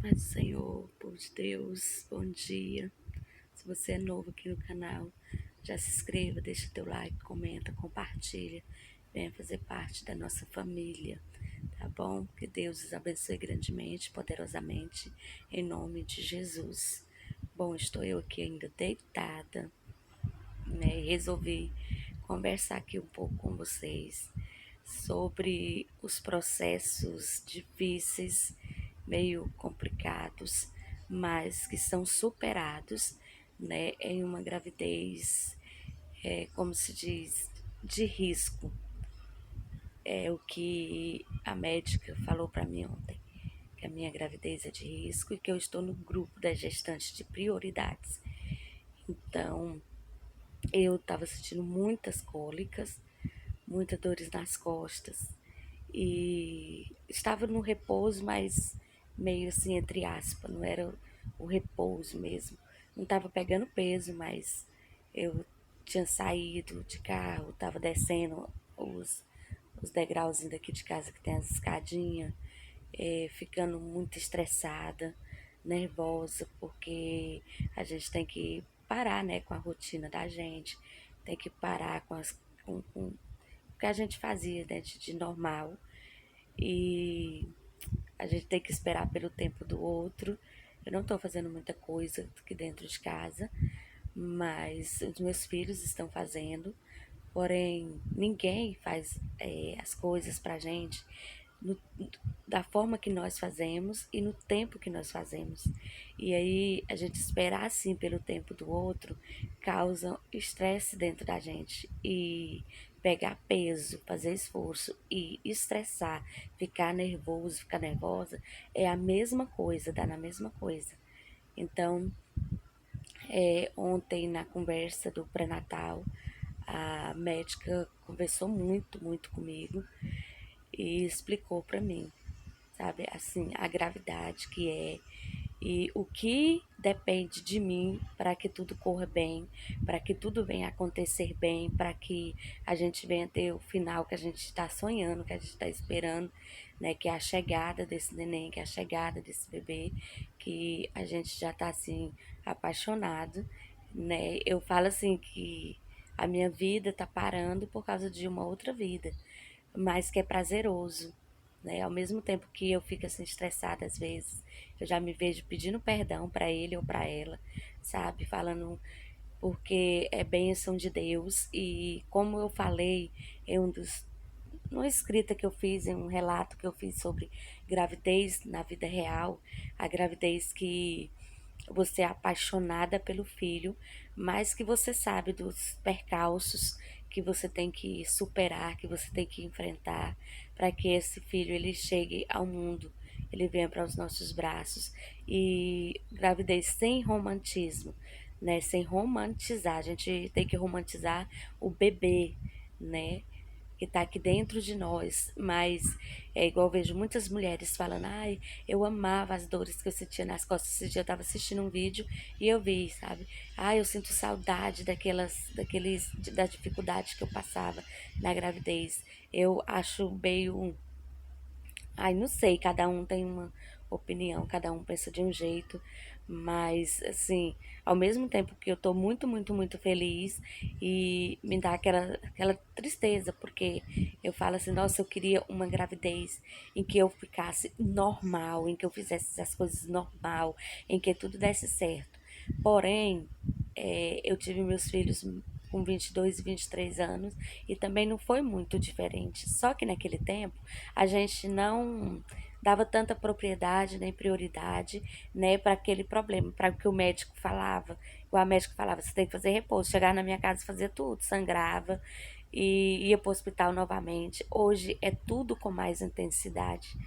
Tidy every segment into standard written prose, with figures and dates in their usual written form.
Paz do Senhor, povo de Deus, bom dia. Se você é novo aqui no canal, já se inscreva, deixa teu like, comenta, compartilha. Venha fazer parte da nossa família, tá bom? Que Deus os abençoe grandemente, poderosamente, em nome de Jesus. Bom, estou eu aqui ainda deitada, né? E resolvi conversar aqui um pouco com vocês sobre os processos difíceis, meio complicados, mas que são superados, né, em uma gravidez, como se diz, de risco. É o que a médica falou para mim ontem, que a minha gravidez é de risco e que eu estou no grupo das gestantes de prioridades. Então, eu estava sentindo muitas cólicas, muitas dores nas costas e estava no repouso, mas meio assim, entre aspas, não era o repouso mesmo. Não estava pegando peso, mas eu tinha saído de carro, estava descendo os degrauzinhos daqui de casa que tem as escadinhas, ficando muito estressada, nervosa, porque a gente tem que parar, né, com a rotina da gente, tem que parar com o que a gente fazia, né, de normal, e a gente tem que esperar pelo tempo do outro. Eu não estou fazendo muita coisa aqui dentro de casa, mas os meus filhos estão fazendo, porém ninguém faz as coisas pra gente no, da forma que nós fazemos e no tempo que nós fazemos. E aí a gente esperar assim pelo tempo do outro causa estresse dentro da gente. E pegar peso, fazer esforço e estressar, ficar nervoso, ficar nervosa, é a mesma coisa, dá na mesma coisa. Então, ontem na conversa do pré-natal, a médica conversou muito comigo e explicou para mim, sabe, assim, a gravidade que é e o que depende de mim para que tudo corra bem, para que tudo venha acontecer bem, para que a gente venha ter o final que a gente está sonhando, que a gente está esperando, né? Que é a chegada desse neném, que é a chegada desse bebê, que a gente já está assim apaixonado, né? Eu falo assim que a minha vida está parando por causa de uma outra vida, mas que é prazeroso, né? Ao mesmo tempo que eu fico assim estressada às vezes, eu já me vejo pedindo perdão para ele ou para ela, sabe? Falando porque é bênção de Deus e como eu falei em numa escrita que eu fiz, em um relato que eu fiz sobre gravidez na vida real, a gravidez que você é apaixonada pelo filho, mas que você sabe dos percalços que você tem que superar, que você tem que enfrentar, para que esse filho ele chegue ao mundo, ele venha para os nossos braços. E gravidez sem romantismo, né? Sem romantizar, a gente tem que romantizar o bebê, né? Que está aqui dentro de nós, mas é igual eu vejo muitas mulheres falando, ai, eu amava as dores que eu sentia nas costas. Esse dia eu estava assistindo um vídeo e eu vi, sabe? Ai, eu sinto saudade da dificuldade que eu passava na gravidez. Eu acho meio, ai, não sei, cada um tem uma opinião, cada um pensa de um jeito, mas assim, ao mesmo tempo que eu tô muito feliz e me dá aquela tristeza, porque eu falo assim, nossa, eu queria uma gravidez em que eu ficasse normal, em que eu fizesse as coisas normal, em que tudo desse certo. Porém, eu tive meus filhos com 22 e 23 anos e também não foi muito diferente. Só que naquele tempo a gente não dava tanta propriedade nem prioridade, né, para aquele problema, para o que o médico falava. O médico falava, você tem que fazer repouso. Chegar na minha casa fazia tudo, sangrava e ia para o hospital novamente. Hoje é tudo com mais intensidade.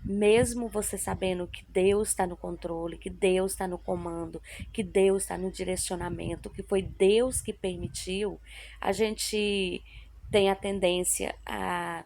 Mesmo você sabendo que Deus está no controle, que Deus está no comando, que Deus está no direcionamento, que foi Deus que permitiu, a gente tem a tendência a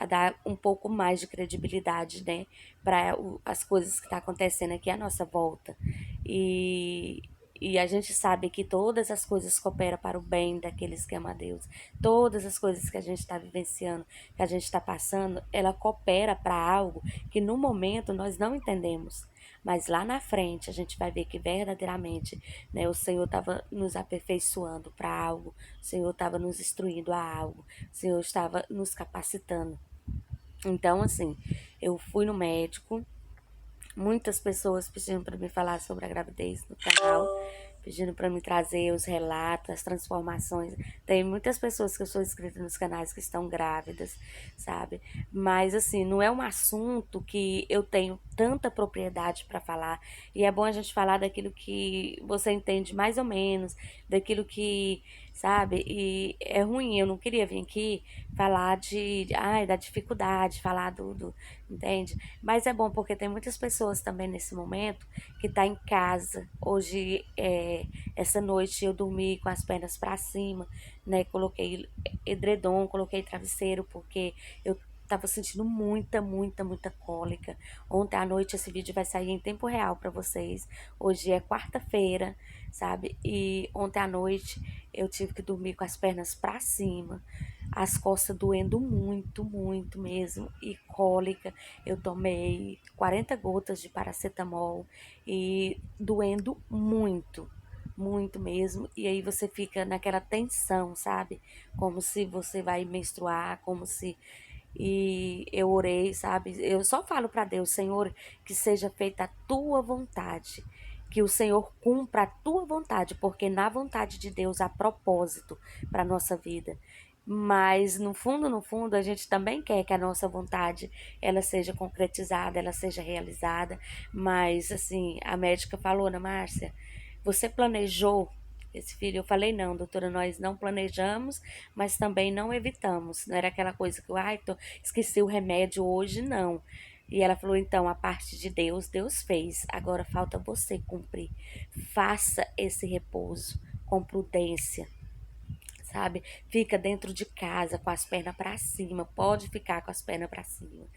dar um pouco mais de credibilidade, né, para as coisas que estão acontecendo aqui à nossa volta. E E a gente sabe que todas as coisas cooperam para o bem daqueles que amam a Deus. Todas as coisas que a gente está vivenciando, que a gente está passando, ela coopera para algo que no momento nós não entendemos. Mas lá na frente a gente vai ver que verdadeiramente, né, o Senhor estava nos aperfeiçoando para algo, o Senhor estava nos instruindo a algo, o Senhor estava nos capacitando. Então, assim, eu fui no médico, muitas pessoas pedindo para me falar sobre a gravidez no canal, pedindo para me trazer os relatos, as transformações. Tem muitas pessoas que eu sou inscrita nos canais que estão grávidas, sabe? Mas assim, não é um assunto que eu tenho tanta propriedade para falar. E é bom a gente falar daquilo que você entende mais ou menos, daquilo que, sabe? E é ruim, eu não queria vir aqui falar da dificuldade, falar entende? Mas é bom porque tem muitas pessoas também nesse momento que tá em casa. Hoje, essa noite eu dormi com as pernas para cima, né? Coloquei edredom, coloquei travesseiro porque eu tava sentindo muita cólica. Ontem à noite esse vídeo vai sair em tempo real para vocês. Hoje é quarta-feira, sabe? E ontem à noite eu tive que dormir com as pernas para cima, as costas doendo muito mesmo, e cólica. Eu tomei 40 gotas de paracetamol e doendo muito mesmo. E aí você fica naquela tensão, sabe? Como se você vai menstruar, como se. E eu orei, sabe? Eu só falo para Deus, Senhor, que seja feita a tua vontade. Que o Senhor cumpra a tua vontade, porque na vontade de Deus há propósito para nossa vida. Mas no fundo, a gente também quer que a nossa vontade ela seja concretizada, ela seja realizada. Mas assim, a médica falou, Ana Márcia, você planejou esse filho? Eu falei, não, doutora, nós não planejamos, mas também não evitamos. Não era aquela coisa que eu, esqueci o remédio hoje, não. E ela falou, então, a parte de Deus, Deus fez. Agora falta você cumprir. Faça esse repouso com prudência, sabe? Fica dentro de casa com as pernas para cima, pode ficar com as pernas para cima,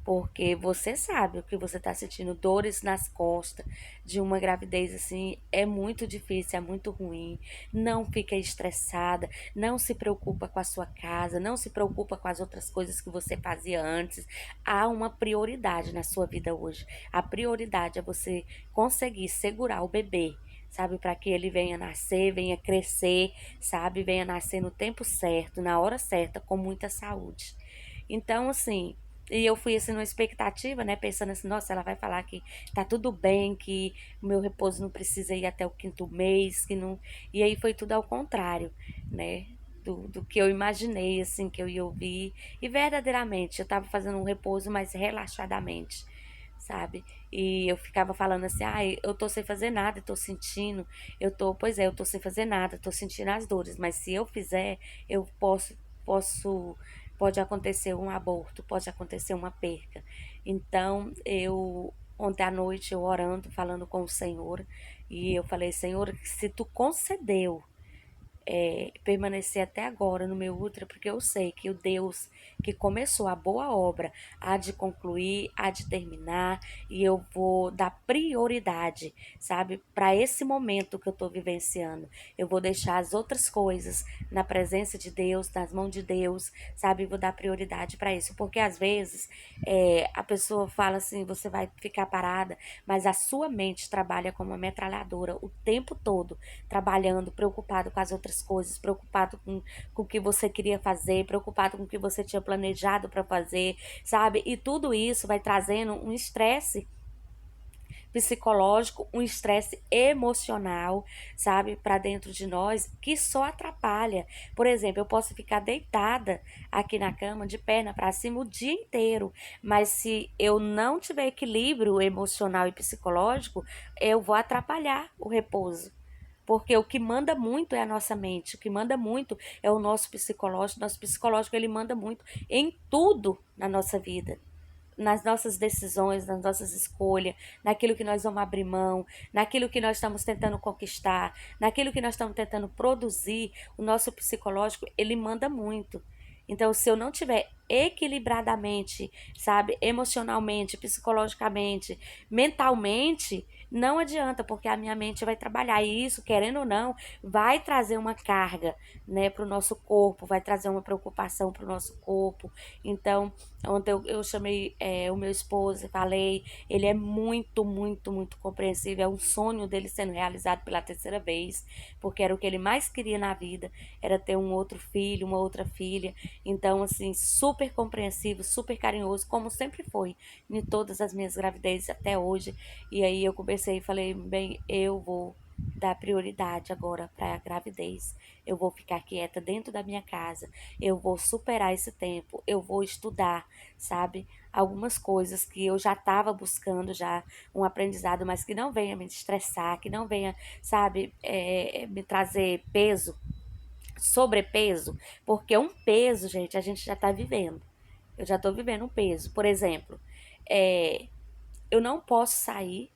porque você sabe o que você tá sentindo, dores nas costas de uma gravidez assim, é muito difícil, é muito ruim. Não fica estressada, não se preocupa com a sua casa, não se preocupa com as outras coisas que você fazia antes. Há uma prioridade na sua vida hoje. A prioridade é você conseguir segurar o bebê, sabe, para que ele venha nascer, venha crescer, sabe, venha nascer no tempo certo, na hora certa, com muita saúde. Então, assim, e eu fui assim numa expectativa, né, pensando assim, nossa, ela vai falar que tá tudo bem, que o meu repouso não precisa ir até o quinto mês, que não. E aí foi tudo ao contrário, né? Do que eu imaginei, assim, que eu ia ouvir. E verdadeiramente, eu estava fazendo um repouso mais relaxadamente, sabe? E eu ficava falando assim, eu tô sem fazer nada, tô sentindo, eu tô sem fazer nada, tô sentindo as dores, mas se eu fizer, eu posso, pode acontecer um aborto, pode acontecer uma perca. Então, ontem à noite, eu orando, falando com o Senhor, e eu falei, Senhor, se tu concedeu permanecer até agora no meu útero, porque eu sei que o Deus que começou a boa obra há de concluir, há de terminar, e eu vou dar prioridade, sabe, para esse momento que eu estou vivenciando. Eu vou deixar as outras coisas na presença de Deus, nas mãos de Deus, sabe, vou dar prioridade para isso, porque às vezes a pessoa fala assim, você vai ficar parada, mas a sua mente trabalha como uma metralhadora o tempo todo, trabalhando, preocupado com as outras coisas, preocupado com o que você queria fazer, preocupado com o que você tinha planejado para fazer, sabe? E tudo isso vai trazendo um estresse psicológico, um estresse emocional, sabe, para dentro de nós, que só atrapalha. Por exemplo, eu posso ficar deitada aqui na cama, de perna para cima o dia inteiro, mas se eu não tiver equilíbrio emocional e psicológico, eu vou atrapalhar o repouso. Porque o que manda muito é a nossa mente, o que manda muito é o nosso psicológico. Nosso psicológico, ele manda muito em tudo na nossa vida, nas nossas decisões, nas nossas escolhas, naquilo que nós vamos abrir mão, naquilo que nós estamos tentando conquistar, naquilo que nós estamos tentando produzir. O nosso psicológico, ele manda muito. Então, se eu não tiver equilibradamente, sabe, emocionalmente, psicologicamente, mentalmente, não adianta, porque a minha mente vai trabalhar. E isso, querendo ou não, vai trazer uma carga, né, para o nosso corpo, vai trazer uma preocupação para o nosso corpo. Então, ontem eu chamei o meu esposo e falei, ele é muito, muito, muito compreensível. É um sonho dele sendo realizado pela terceira vez, porque era o que ele mais queria na vida, era ter um outro filho, uma outra filha. Então, assim, super compreensivo, super carinhoso, como sempre foi em todas as minhas gravidezes até hoje. E aí eu conversei e falei, bem, eu vou dar prioridade agora para a gravidez. Eu vou ficar quieta dentro da minha casa. Eu vou superar esse tempo. Eu vou estudar, sabe? Algumas coisas que eu já estava buscando já um aprendizado, mas que não venha me estressar, que não venha, sabe, me trazer peso, sobrepeso, porque um peso, gente, a gente já está vivendo. Eu já estou vivendo um peso. Por exemplo, eu não posso sair.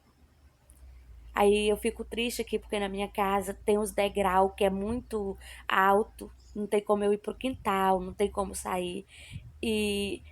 Aí eu fico triste aqui porque na minha casa tem os degrau que é muito alto, não tem como eu ir pro quintal, não tem como sair. E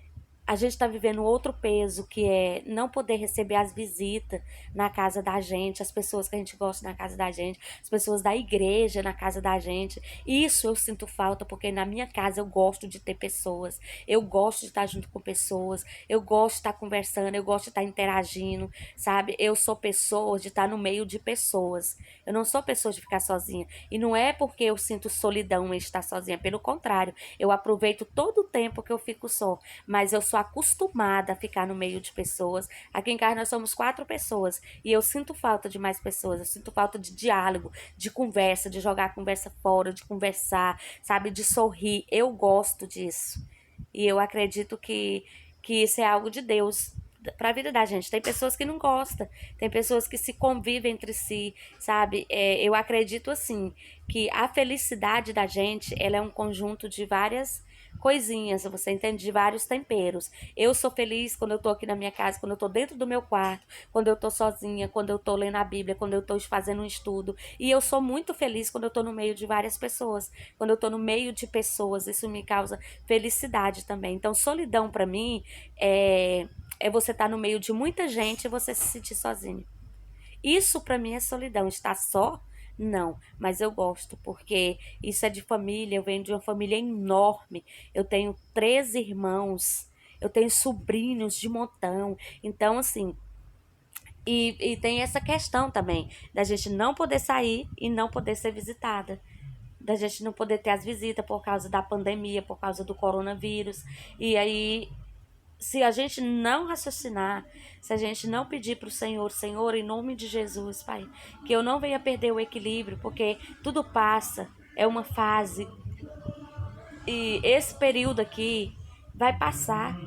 a gente está vivendo outro peso, que é não poder receber as visitas na casa da gente, as pessoas que a gente gosta na casa da gente, as pessoas da igreja na casa da gente. Isso eu sinto falta, porque na minha casa eu gosto de ter pessoas, eu gosto de estar junto com pessoas, eu gosto de estar conversando, eu gosto de estar interagindo, sabe? Eu sou pessoa de estar no meio de pessoas. Eu não sou pessoa de ficar sozinha. E não é porque eu sinto solidão em estar sozinha, pelo contrário, eu aproveito todo o tempo que eu fico só, mas eu sou acostumada a ficar no meio de pessoas. Aqui em casa nós somos 4 pessoas e eu sinto falta de mais pessoas, eu sinto falta de diálogo, de conversa, de jogar a conversa fora, de conversar, sabe, de sorrir. Eu gosto disso. E eu acredito que isso é algo de Deus para a vida da gente. Tem pessoas que não gostam, tem pessoas que se convivem entre si, sabe? Eu acredito assim que a felicidade da gente, ela é um conjunto de várias coisinhas, você entende? De vários temperos. Eu sou feliz quando eu tô aqui na minha casa, quando eu tô dentro do meu quarto, quando eu tô sozinha, quando eu tô lendo a Bíblia, quando eu tô fazendo um estudo. E eu sou muito feliz quando eu tô no meio de várias pessoas. Quando eu tô no meio de pessoas, isso me causa felicidade também. Então, solidão para mim é você estar no meio de muita gente e você se sentir sozinho. Isso para mim é solidão. Estar só? Não, mas eu gosto, porque isso é de família. Eu venho de uma família enorme. Eu tenho 13 irmãos, eu tenho sobrinhos de montão. Então, assim, e tem essa questão também da gente não poder sair e não poder ser visitada. Da gente não poder ter as visitas por causa da pandemia, por causa do coronavírus. E aí se a gente não raciocinar, se a gente não pedir para o Senhor, Senhor, em nome de Jesus, Pai, que eu não venha perder o equilíbrio, porque tudo passa, é uma fase, e esse período aqui vai passar,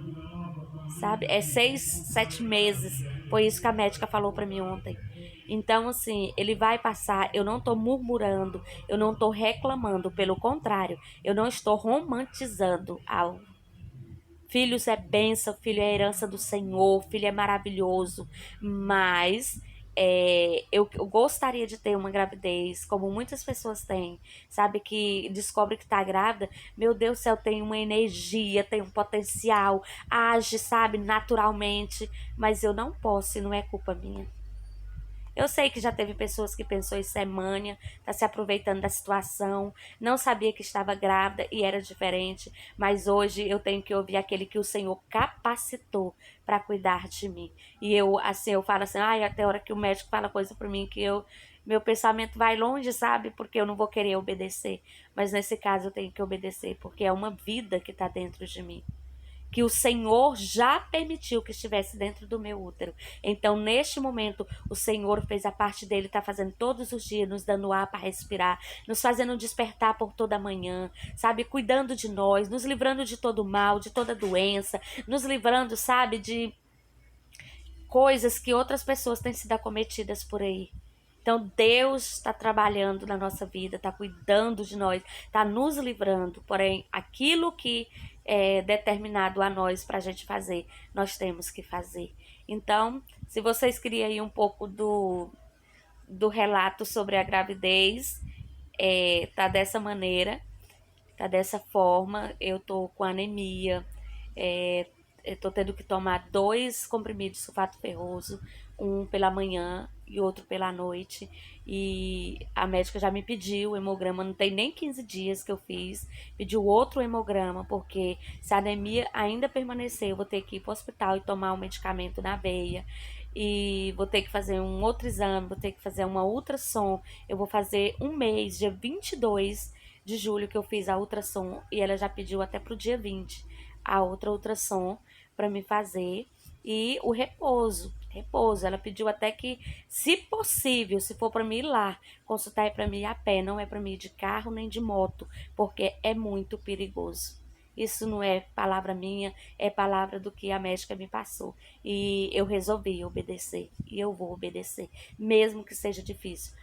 sabe? É 6, 7 meses, foi isso que a médica falou para mim ontem. Então, assim, ele vai passar, eu não tô murmurando, eu não tô reclamando, pelo contrário, eu não estou romantizando algo. Filhos é bênção, filho é herança do Senhor, filho é maravilhoso, mas eu gostaria de ter uma gravidez, como muitas pessoas têm, sabe, que descobre que tá grávida, meu Deus do céu, tem uma energia, tem um potencial, age, sabe, naturalmente, mas eu não posso e não é culpa minha. Eu sei que já teve pessoas que pensou isso é mania, tá se aproveitando da situação, não sabia que estava grávida e era diferente, mas hoje eu tenho que ouvir aquele que o Senhor capacitou para cuidar de mim. E eu assim, eu falo assim, ai, até a hora que o médico fala coisa para mim que eu meu pensamento vai longe, sabe? Porque eu não vou querer obedecer, mas nesse caso eu tenho que obedecer, porque é uma vida que está dentro de mim, que o Senhor já permitiu que estivesse dentro do meu útero. Então, neste momento, o Senhor fez a parte dele, está fazendo todos os dias, nos dando ar para respirar, nos fazendo despertar por toda a manhã, sabe? Cuidando de nós, nos livrando de todo mal, de toda doença, nos livrando, sabe, de coisas que outras pessoas têm sido acometidas por aí. Então, Deus está trabalhando na nossa vida, está cuidando de nós, está nos livrando. Porém, aquilo que é determinado a nós para a gente fazer, nós temos que fazer. Então, se vocês queriam aí um pouco do relato sobre a gravidez, tá dessa maneira, tá dessa forma. Eu tô com anemia, Eu tô tendo que tomar 2 comprimidos de sulfato ferroso, um pela manhã e outro pela noite. E a médica já me pediu o hemograma, não tem nem 15 dias que eu fiz. Pediu outro hemograma, porque se a anemia ainda permanecer, eu vou ter que ir pro hospital e tomar um medicamento na veia. E vou ter que fazer um outro exame, vou ter que fazer uma ultrassom. Eu vou fazer um mês, dia 22 de julho, que eu fiz a ultrassom. E ela já pediu até pro dia 20 a outra ultrassom para me fazer. E o repouso, repouso. Ela pediu até que, se possível, se for para mim ir lá, consultar é para mim ir a pé, não é para mim ir de carro nem de moto, porque é muito perigoso. Isso não é palavra minha, é palavra do que a médica me passou. E eu resolvi obedecer. E eu vou obedecer, mesmo que seja difícil.